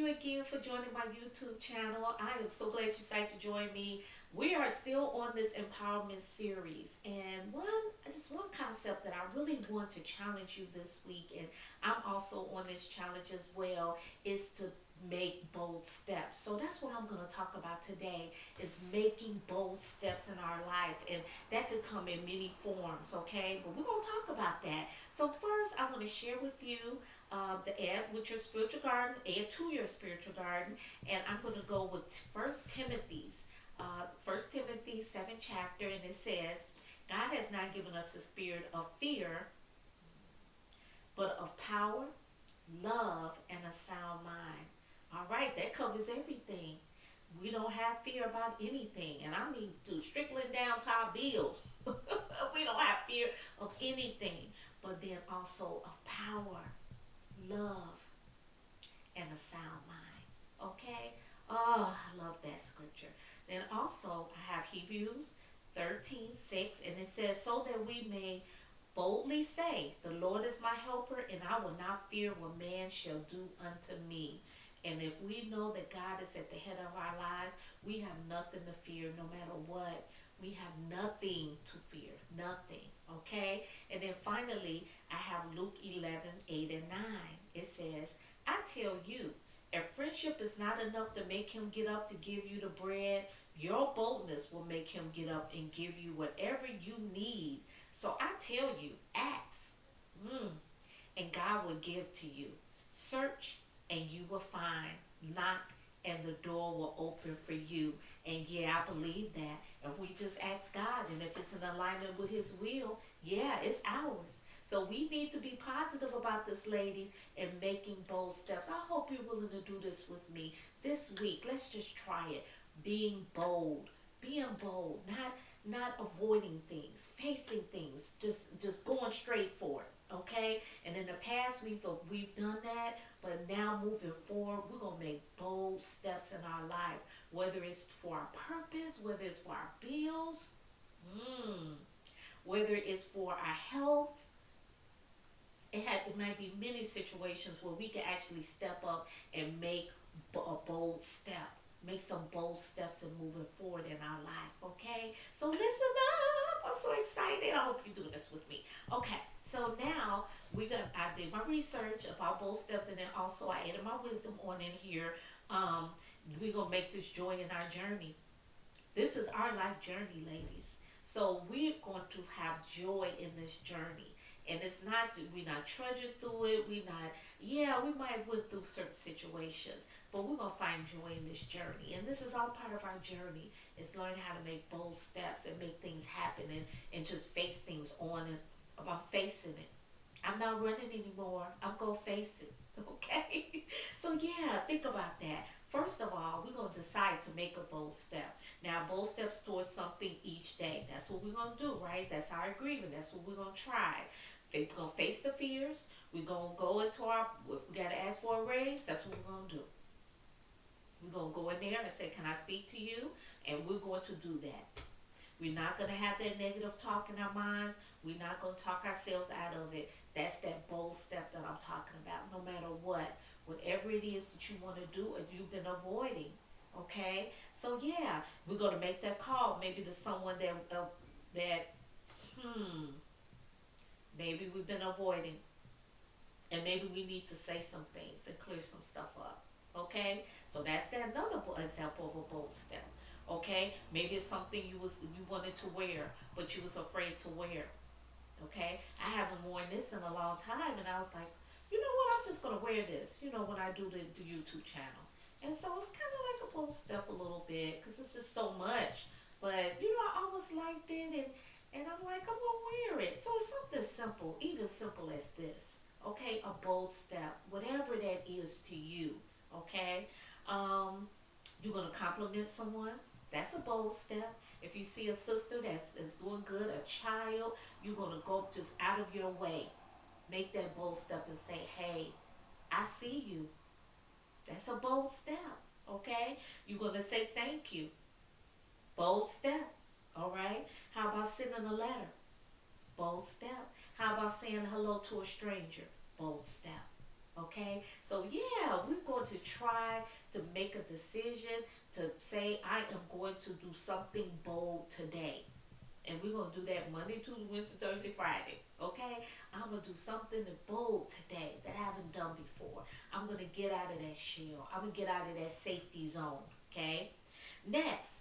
you again for joining my YouTube channel. I am so glad you decided to join me. We are still on this empowerment series, and one concept that I really want to challenge you this week, and I'm also on this challenge as well, is to make bold steps. So that's what I'm going to talk about today, is making bold steps in our life, and that could come in many forms, okay? But we're going to talk about that. So first, I want to share with you the add with your spiritual garden, add to your spiritual garden, and I'm going to go with First Timothy 7 chapter, and it says, God has not given us a spirit of fear, but of power, love, and a sound mind. All right, that covers everything. We don't have fear about anything, and I mean to trickling down to our bills. We don't have fear of anything, but then also of power, love, and a sound mind. Okay? Oh, I love that scripture. Then also, I have Hebrews 13:6, and it says, so that we may boldly say, the Lord is my helper, and I will not fear what man shall do unto me. And if we know that God is at the head of our lives, we have nothing to fear no matter what. We have nothing to fear. Nothing. Okay? And then finally, I have Luke 11:8 and 9. It says, I tell you, if friendship is not enough to make him get up to give you the bread, your boldness will make him get up and give you whatever you need. So I tell you, ask, and God will give to you. Search, and you will find. Knock, and the door will open for you. And yeah, I believe that. If we just ask God, and if it's in alignment with His will, yeah, it's ours. So we need to be positive about this, ladies, and making bold steps. I hope you're willing to do this with me this week. Let's just try it. Being bold, not avoiding things, facing things, just going straight for it. Okay, and in the past we've done that, but now moving forward, we're gonna make bold steps in our life, whether it's for our purpose, whether it's for our bills, whether it's for our health. It might be many situations where we can actually step up and make a bold step, make some bold steps in moving forward in our life. Okay, so listen up. I'm so excited. I hope you do this with me. Okay, so now I did my research about bold steps, and then also I added my wisdom on in here. Um, we're gonna make this joy in our journey. This is our life journey, ladies. So we're going to have joy in this journey. And it's not, we're not trudging through it. We not, yeah, we might went through certain situations, but we're going to find joy in this journey. And this is all part of our journey. It's learning how to make bold steps and make things happen, and just face things on and about facing it. I'm not running anymore. I'm going to face it. Okay? So, yeah, think about that. First of all, we're going to decide to make a bold step. Now, bold steps towards something each day. That's what we're going to do, right? That's our agreement. That's what we're going to try. We're going to face the fears. We're going to go into if we got to ask for a raise, that's what we're going to do. We're going to go in there and say, can I speak to you? And we're going to do that. We're not going to have that negative talk in our minds. We're not going to talk ourselves out of it. That's that bold step that I'm talking about. No matter what, whatever it is that you want to do and you've been avoiding. Okay, so yeah, we're going to make that call maybe to someone that maybe we've been avoiding, and maybe we need to say some things and clear some stuff up. Okay, so that's another example of a bold step. Okay, maybe it's something you wanted to wear, but you was afraid to wear. Okay, I haven't worn this in a long time, and I was like, you know what, I'm just gonna wear this. When I do the YouTube channel, and so it's kind of like a bold step a little bit because it's just so much. But I always liked it, and I'm like, I'm gonna wear it. So it's something simple, even simple as this. Okay, a bold step, whatever that is to you. Okay, you're gonna compliment someone. That's a bold step. If you see a sister that's doing good, a child, you're gonna go just out of your way, make that bold step and say, "Hey, I see you." That's a bold step. Okay, you're gonna say thank you. Bold step. All right. How about sending a letter? Bold step. How about saying hello to a stranger? Bold step. Okay, so yeah, we're going to try to make a decision to say, I am going to do something bold today. And we're going to do that Monday, Tuesday, Wednesday, Thursday, Friday. Okay? I'm going to do something bold today that I haven't done before. I'm going to get out of that shell. I'm going to get out of that safety zone. Okay? Next,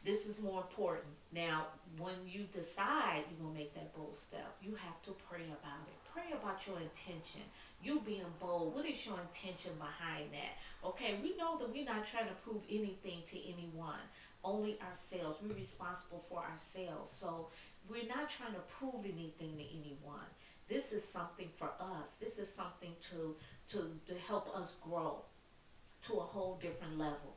this is more important. Now, when you decide you're going to make that bold step, you have to pray about it. Pray about your intention. You being bold. What is your intention behind that? Okay, we know that we're not trying to prove anything to anyone, only ourselves. We're responsible for ourselves. So we're not trying to prove anything to anyone. This is something for us. This is something to help us grow to a whole different level.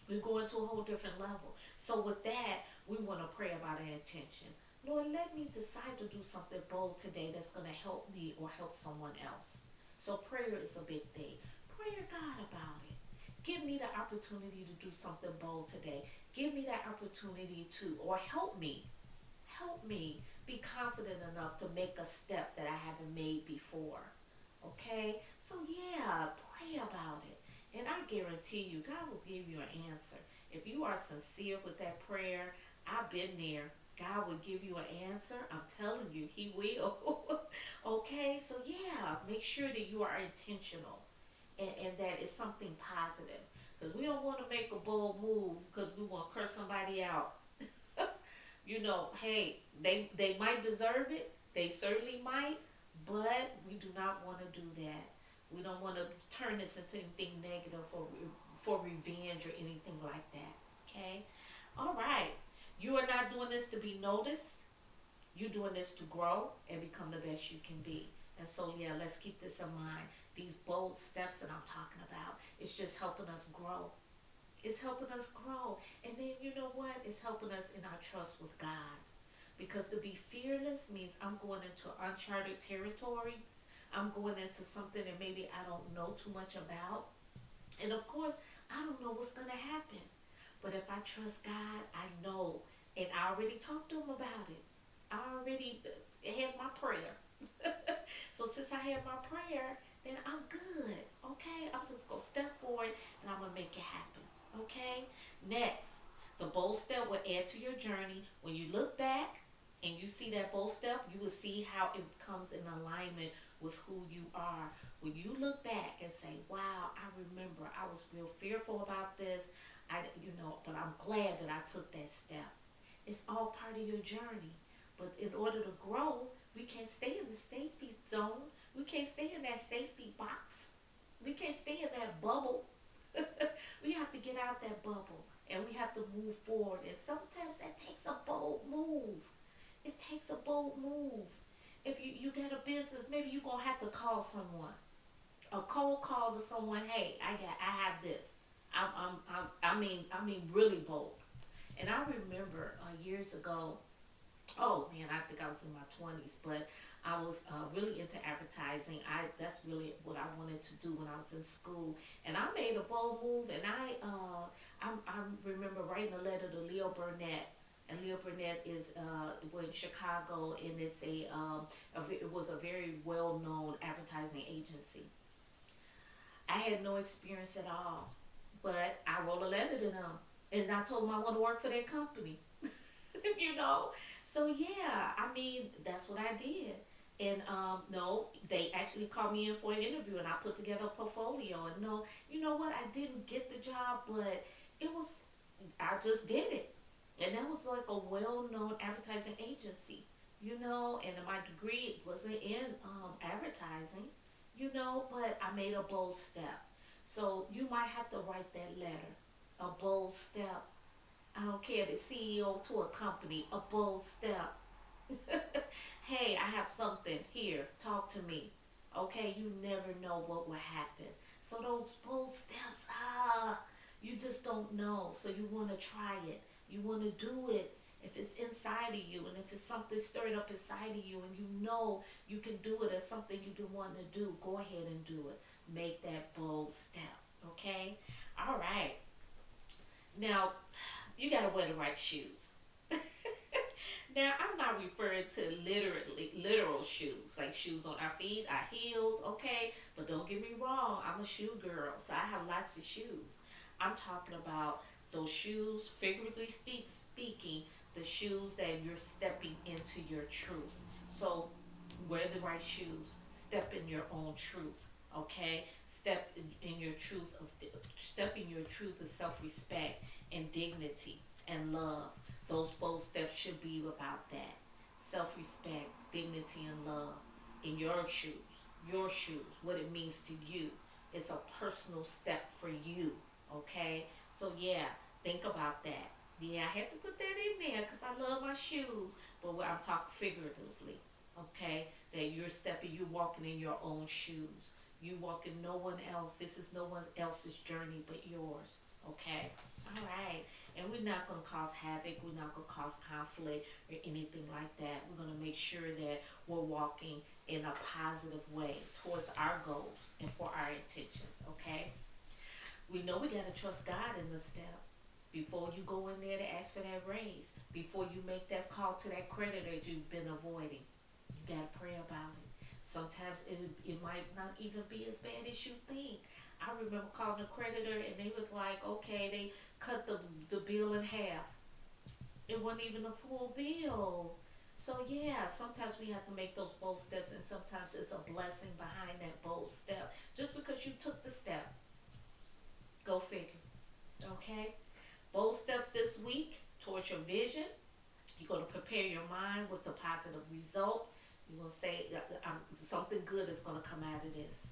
We're going to a whole different level. So with that, we want to pray about our intention. Lord, let me decide to do something bold today that's going to help me or help someone else. So prayer is a big thing. Pray to God about it. Give me the opportunity to do something bold today. Give me that opportunity to, or help me be confident enough to make a step that I haven't made before. Okay? So, yeah, pray about it. And I guarantee you, God will give you an answer. If you are sincere with that prayer, I've been there. God will give you an answer. I'm telling you, He will. Okay? So, yeah, make sure that you are intentional and that it's something positive. Because we don't want to make a bold move because we want to curse somebody out. Hey, they might deserve it. They certainly might, but we do not want to do that. We don't want to turn this into anything negative for revenge or anything like that. Okay, all right. You are not doing this to be noticed. You're doing this to grow and become the best you can be. And so, yeah, let's keep this in mind. These bold steps that I'm talking about, it's just helping us grow. It's helping us grow. And then you know what? It's helping us in our trust with God. Because to be fearless means I'm going into uncharted territory. I'm going into something that maybe I don't know too much about. And of course, I don't know what's going to happen. But if I trust God, I know. And I already talked to him about it. I already had my prayer. So since I had my prayer, then I'm good. Okay? I'm just going to step forward and I'm going to make it happen. Okay? Next, the bold step will add to your journey. When you look back and you see that bold step, you will see how it comes in alignment with who you are. When you look back and say, wow, I remember I was real fearful about this, but I'm glad that I took that step. It's all part of your journey. But in order to grow, we can't stay in the safety zone. We can't stay in that safety box. We can't stay in that bubble. We have to get out that bubble and we have to move forward. And sometimes that takes a bold move. It takes a bold move. If you got a business, maybe you're gonna have to call someone. A cold call to someone, hey, I have this. I mean really bold. And I remember years ago, oh man, I think I was in my 20s, but I was really into advertising. That's really what I wanted to do when I was in school, and I made a bold move. And I remember writing a letter to Leo Burnett. And Leo Burnett is in Chicago, and it was a very well known advertising agency. I had no experience at all, but I wrote a letter to them, and I told them I want to work for their company. you know. So yeah, I mean that's what I did. And no, they actually called me in for an interview, and I put together a portfolio. And no, you know what? I didn't get the job, but it was I just did it, and that was like a well-known advertising agency, And my degree wasn't in advertising, but I made a bold step. So you might have to write that letter, a bold step. I don't care, the CEO to a company, a bold step. Hey, I have something here. Talk to me. Okay, you never know what will happen. So those bold steps, you just don't know. So you want to try it. You want to do it. If it's inside of you, and if it's something stirred up inside of you, and you know you can do it, or something you've been wanting to do, go ahead and do it. Make that bold step. Okay? All right. Now, you gotta wear the right shoes. Now, I'm not referring to literally literal shoes, like shoes on our feet, our heels, okay? But don't get me wrong, I'm a shoe girl, so I have lots of shoes. I'm talking about those shoes, figuratively speaking, the shoes that you're stepping into your truth. So, wear the right shoes, step in your own truth, okay? In your truth of step in your truth of self-respect and dignity and love. Those bold steps should be about that. Self-respect, dignity, and love in your shoes, what it means to you. It's a personal step for you, okay? So yeah, think about that. Yeah, I had to put that in there because I love my shoes, but I'm talking figuratively, okay? That you're walking in your own shoes. You walking no one else. This is no one else's journey but yours, okay? All right. And we're not going to cause havoc. We're not going to cause conflict or anything like that. We're going to make sure that we're walking in a positive way towards our goals and for our intentions, okay? We know we got to trust God in this step. Before you go in there to ask for that raise, before you make that call to that creditor that you've been avoiding, you got to pray about it. Sometimes it might not even be as bad as you think. I remember calling a creditor and they was like, okay, they cut the bill in half. It wasn't even a full bill. So yeah, sometimes we have to make those bold steps, and sometimes it's a blessing behind that bold step. Just because you took the step, go figure. Okay, bold steps this week towards your vision. You're going to prepare your mind with the positive result. You're going to say something good is going to come out of this.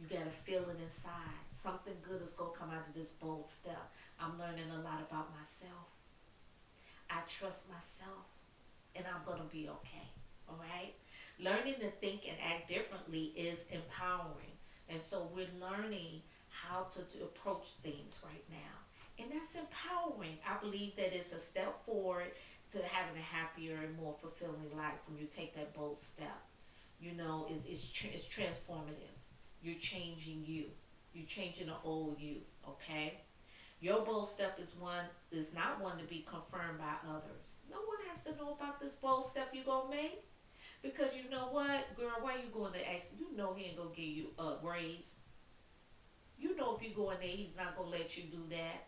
You got to feel it inside. Something good is going to come out of this bold step. I'm learning a lot about myself. I trust myself, and I'm going to be okay. All right? Learning to think and act differently is empowering. And so we're learning how to approach things right now. And that's empowering. I believe that it's a step forward to having a happier and more fulfilling life when you take that bold step. It's transformative. You're changing you. You're changing the old you, okay? Your bold step is not one to be confirmed by others. No one has to know about this bold step you gonna make. Because you know what, girl, why you going to ask? You know he ain't gonna give you a raise. You know if you go in there, he's not gonna let you do that.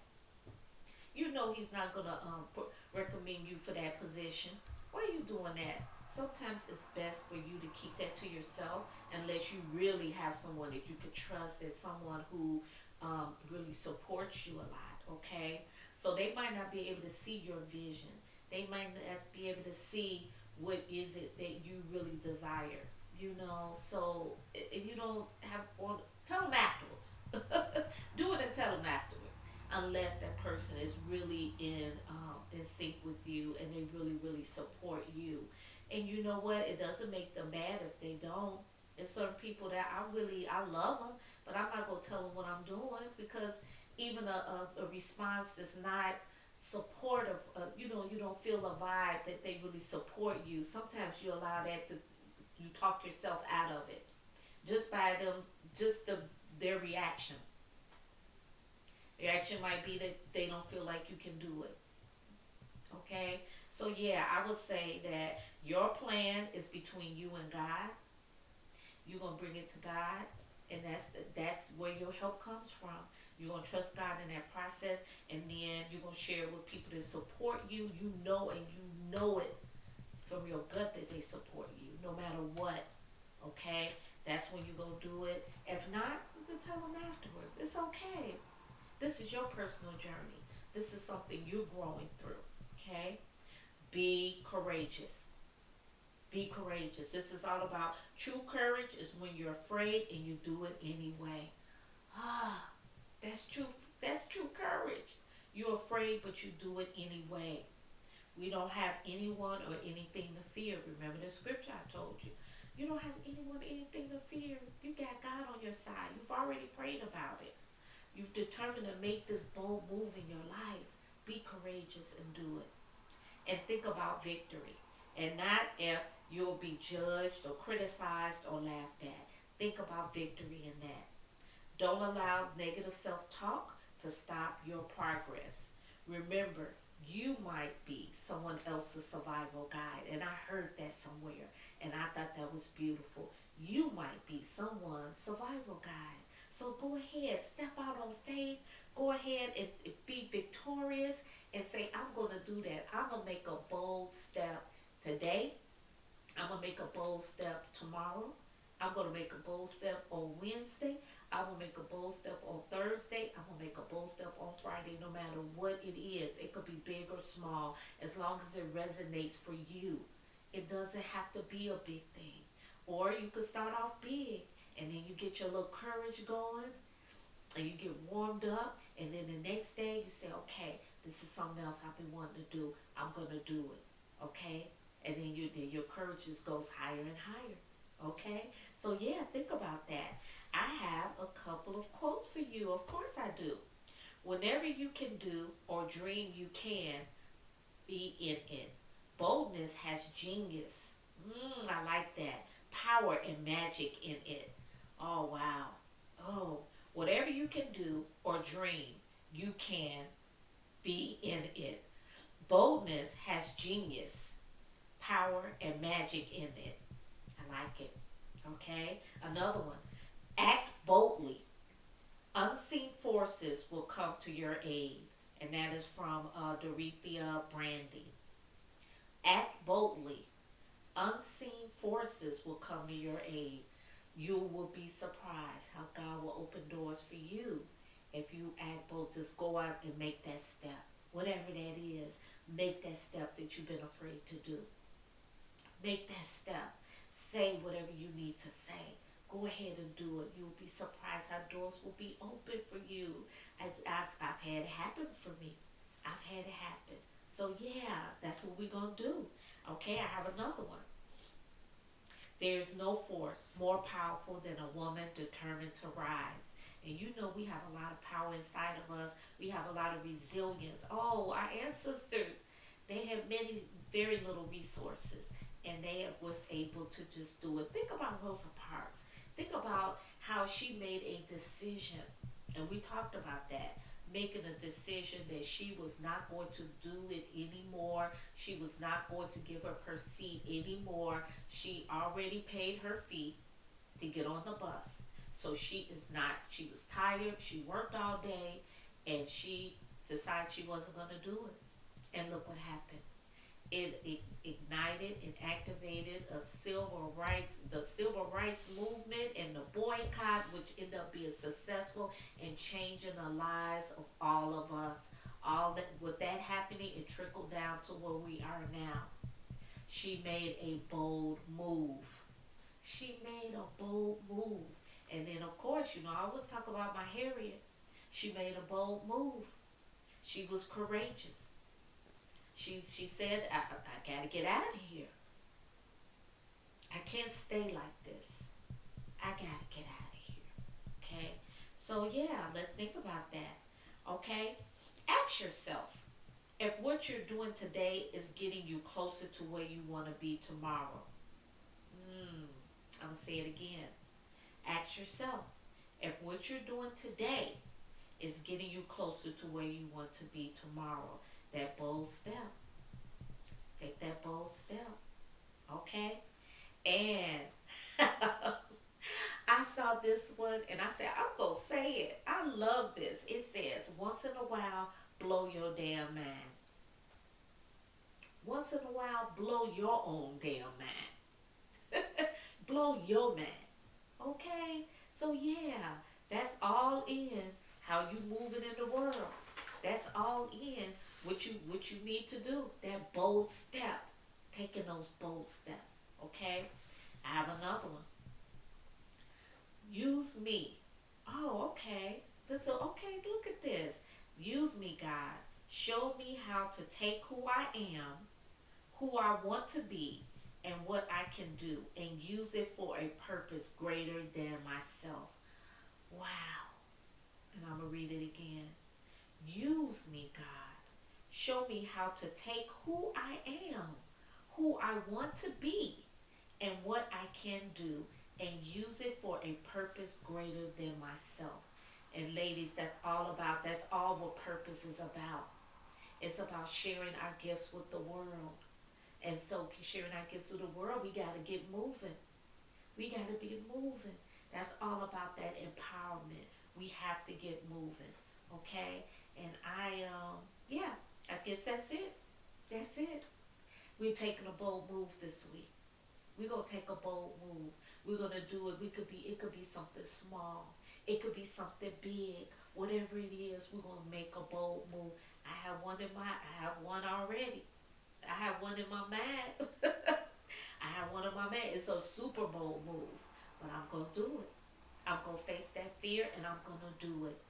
You know he's not gonna recommend you for that position. Why are you doing that? Sometimes it's best for you to keep that to yourself unless you really have someone that you can trust, that someone who really supports you a lot, okay? So they might not be able to see your vision. They might not be able to see what is it that you really desire, So if you don't have, or tell them afterwards. Do it and tell them afterwards unless that person is really in sync with you and they really support you. And you know what? It doesn't make them bad if they don't. There's certain people that I love them, but I'm not gonna tell them what I'm doing because even a response that's not supportive, you don't feel a vibe that they really support you. Sometimes you allow that to you talk yourself out of it just by them, just their reaction. Their action might be that they don't feel like you can do it. Okay? So yeah, I would say that your plan is between you and God. You're gonna bring it to God, and that's where your help comes from. You're gonna trust God in that process, and then you're gonna share it with people that support you. You know it from your gut that they support you, no matter what. Okay? That's when you're gonna do it. If not, you can tell them afterwards. It's okay. This is your personal journey. This is something you're growing through. Okay? Be courageous. Be courageous. This is all about true courage is when you're afraid and you do it anyway. Ah, that's true. That's true courage. You're afraid, but you do it anyway. We don't have anyone or anything to fear. Remember the scripture I told you. You don't have anyone or anything to fear. You got God on your side. You've already prayed about it. You've determined to make this bold move in your life. Be courageous and do it. And think about victory. And not if you'll be judged or criticized or laughed at. Think about victory in that. Don't allow negative self talk to stop your progress. Remember, You might be someone else's survival guide. And I heard that somewhere. And I thought that was beautiful. You might be someone's survival guide. So go ahead, step out on faith. Go ahead and be victorious and say, I'm going to do that. I'm going to make a bold step today. I'm going to make a bold step tomorrow. I'm going to make a bold step on Wednesday. I'm going to make a bold step on Thursday. I'm going to make a bold step on Friday, no matter what it is. It could be big or small, as long as it resonates for you. It doesn't have to be a big thing. Or you could start off big, and then you get your little courage going, and you get warmed up, and then the next day you say, okay, this is something else I've been wanting to do. I'm going to do it. Okay? And then your courage just goes higher and higher. Okay? So yeah, think about that. I have a couple of quotes for you. Of course I do. Whenever you can do or dream you can, be in it. Boldness has genius. I like that. Power and magic in it. Oh wow. Oh, whatever you can do or dream, you can be in it. Boldness has genius, power, and magic in it. I like it. Okay? Another one. Act boldly. Unseen forces will come to your aid. And that is from Dorothea Brandy. Act boldly. Unseen forces will come to your aid. You will be surprised how God will open doors for you if you act bold. Just go out and make that step. Whatever that is, make that step that you've been afraid to do. Make that step. Say whatever you need to say. Go ahead and do it. You'll be surprised how doors will be open for you. As I've had it happen for me. I've had it happen. So yeah, that's what we're going to do. Okay, I have another one. There's no force more powerful than a woman determined to rise. And you know we have a lot of power inside of us. We have a lot of resilience. Oh, our ancestors, they had many, very little resources. And they was able to just do it. Think about Rosa Parks. Think about how she made a decision. And we talked about that. Making a decision that she was not going to do it anymore. She was not going to give up her seat anymore. She already paid her fee to get on the bus. So she is not, she was tired, she worked all day, and she decided she wasn't going to do it. And look what happened. It ignited and activated the civil rights movement and the boycott, which ended up being successful in changing the lives of all of us. All that with that happening, it trickled down to where we are now. She made a bold move. She made a bold move. And then of course, I always talk about my Harriet. She made a bold move. She was courageous. She said, I gotta get out of here. I can't stay like this. I gotta get out of here. Okay? So yeah, let's think about that. Okay? Ask yourself if what you're doing today is getting you closer to where you want to be tomorrow. I'm gonna say it again. Ask yourself if what you're doing today is getting you closer to where you want to be tomorrow. That bold step. Take that bold step. Okay? And I saw this one and I said, I'm going to say it. I love this. It says, once in a while, blow your damn mind. Once in a while, blow your own damn mind. Blow your mind. Okay? So yeah, that's all in how you moving in the world. That's all in what you need to do. That bold step. Taking those bold steps. Okay? I have another one. Use me. Oh, okay. Okay, look at this. Use me, God. Show me how to take who I am, who I want to be, and what I can do, and use it for a purpose greater than myself. Wow. And I'm going to read it again. Use me, God. Show me how to take who I am, who I want to be, and what I can do, and use it for a purpose greater than myself. And ladies, that's all what purpose is about. It's about sharing our gifts with the world. And so, sharing our gifts with the world, we got to get moving. We got to be moving. That's all about that empowerment. We have to get moving. Okay? And yeah, I guess that's it. That's it. We're taking a bold move this week. We're gonna take a bold move. We're gonna do it. It could be something small. It could be something big. Whatever it is, we're gonna make a bold move. I have one already. I have one in my mind. I have one in my mind. It's a super bold move. But I'm gonna do it. I'm gonna face that fear and I'm gonna do it.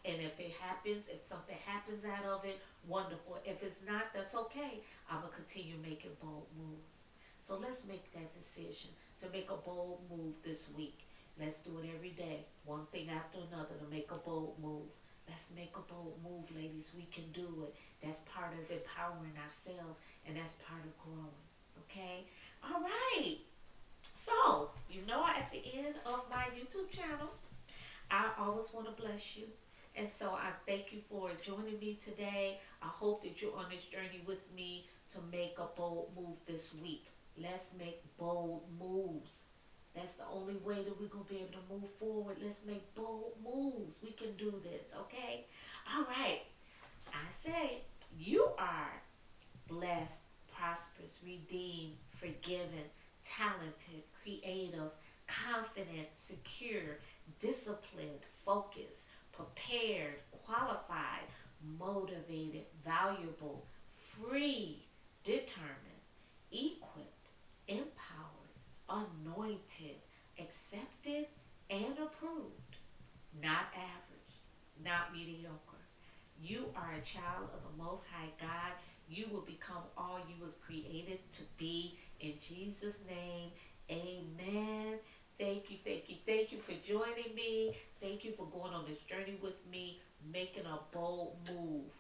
And if it happens, if something happens out of it, wonderful. If it's not, that's okay. I'm going to continue making bold moves. So let's make that decision to make a bold move this week. Let's do it every day, one thing after another to make a bold move. Let's make a bold move, ladies. We can do it. That's part of empowering ourselves, and that's part of growing. Okay? All right. So, at the end of my YouTube channel, I always want to bless you. And so I thank you for joining me today. I hope that you're on this journey with me to make a bold move this week. Let's make bold moves. That's the only way that we're going to be able to move forward. Let's make bold moves. We can do this, okay? All right. I say you are blessed, prosperous, redeemed, forgiven, talented, creative, confident, secure, disciplined, focused, prepared, qualified, motivated, valuable, free, determined, equipped, empowered, anointed, accepted, and approved. Not average, not mediocre. You are a child of the Most High God. You will become all you was created to be. In Jesus' name, amen. Thank you, thank you, thank you for joining me. Thank you for going on this journey with me, making a bold move.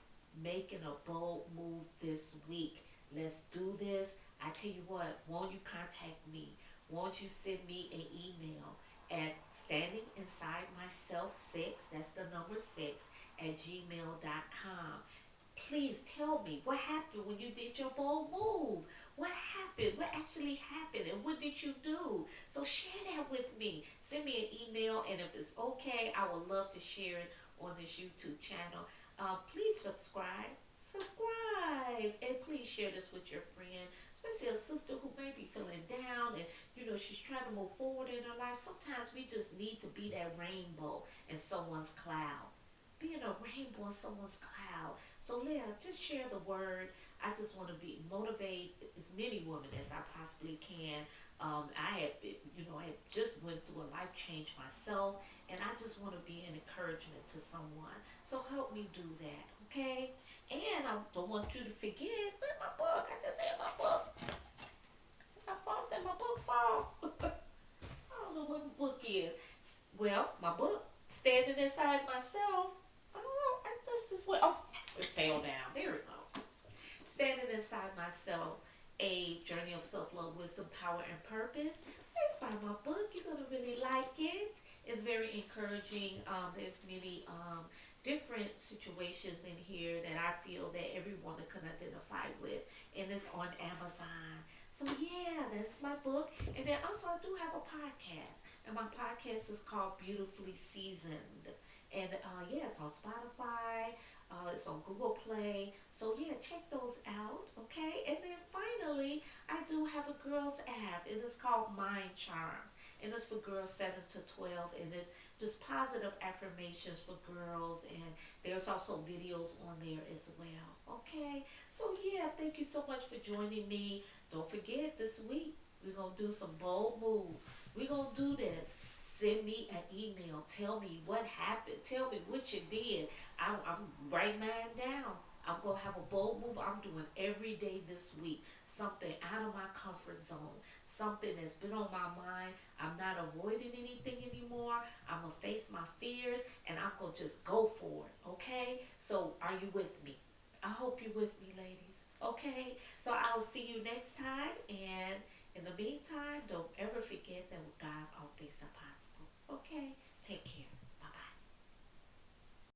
Making a bold move this week. Let's do this. I tell you what, won't you contact me? Won't you send me an email at standinginsidemyself6, that's the number 6, at gmail.com. Please tell me what happened when you did your bold move. What happened? What actually happened? And what did you do? So share that with me. Send me an email, and if it's okay, I would love to share it on this YouTube channel. Please subscribe. Subscribe. And please share this with your friend, especially a sister who may be feeling down and she's trying to move forward in her life. Sometimes we just need to be that rainbow in someone's cloud. Being a rainbow in someone's cloud. So yeah, just share the word. I just want to be motivate as many women as I possibly can. I have just went through a life change myself, and I just want to be an encouragement to someone. So help me do that, okay? And I don't want you to forget. Where's my book? I just had my book. I thought that my book fall. I don't know what my book is. Well, my book, Standing Inside Myself. Oh, I just went. Oh, it fell down. There we go. Standing Inside Myself, a journey of self-love, wisdom, power, and purpose. Let's buy my book. You're gonna really like it. It's very encouraging. There's many different situations in here that I feel that everyone can identify with, and it's on Amazon. So yeah, that's my book. And then also I do have a podcast, and my podcast is called Beautifully Seasoned. And yeah, it's on Spotify. It's on Google Play. So yeah, check those out, okay? And then finally, I do have a girls app, and it's called Mind Charms, and it's for girls 7 to 12, and it's just positive affirmations for girls, and there's also videos on there as well, okay? So yeah, thank you so much for joining me. Don't forget, this week we're gonna do some bold moves. We're gonna do this. Send me an email. Tell me what happened. Tell me what you did. I'm writing mine down. I'm going to have a bold move I'm doing every day this week. Something out of my comfort zone. Something that's been on my mind. I'm not avoiding anything anymore. I'm going to face my fears, and I'm going to just go for it. Okay? So are you with me? I hope you're with me, ladies. Okay? So I'll see you next time. And in the meantime, don't ever forget that with God, all things are possible. Okay? Take care.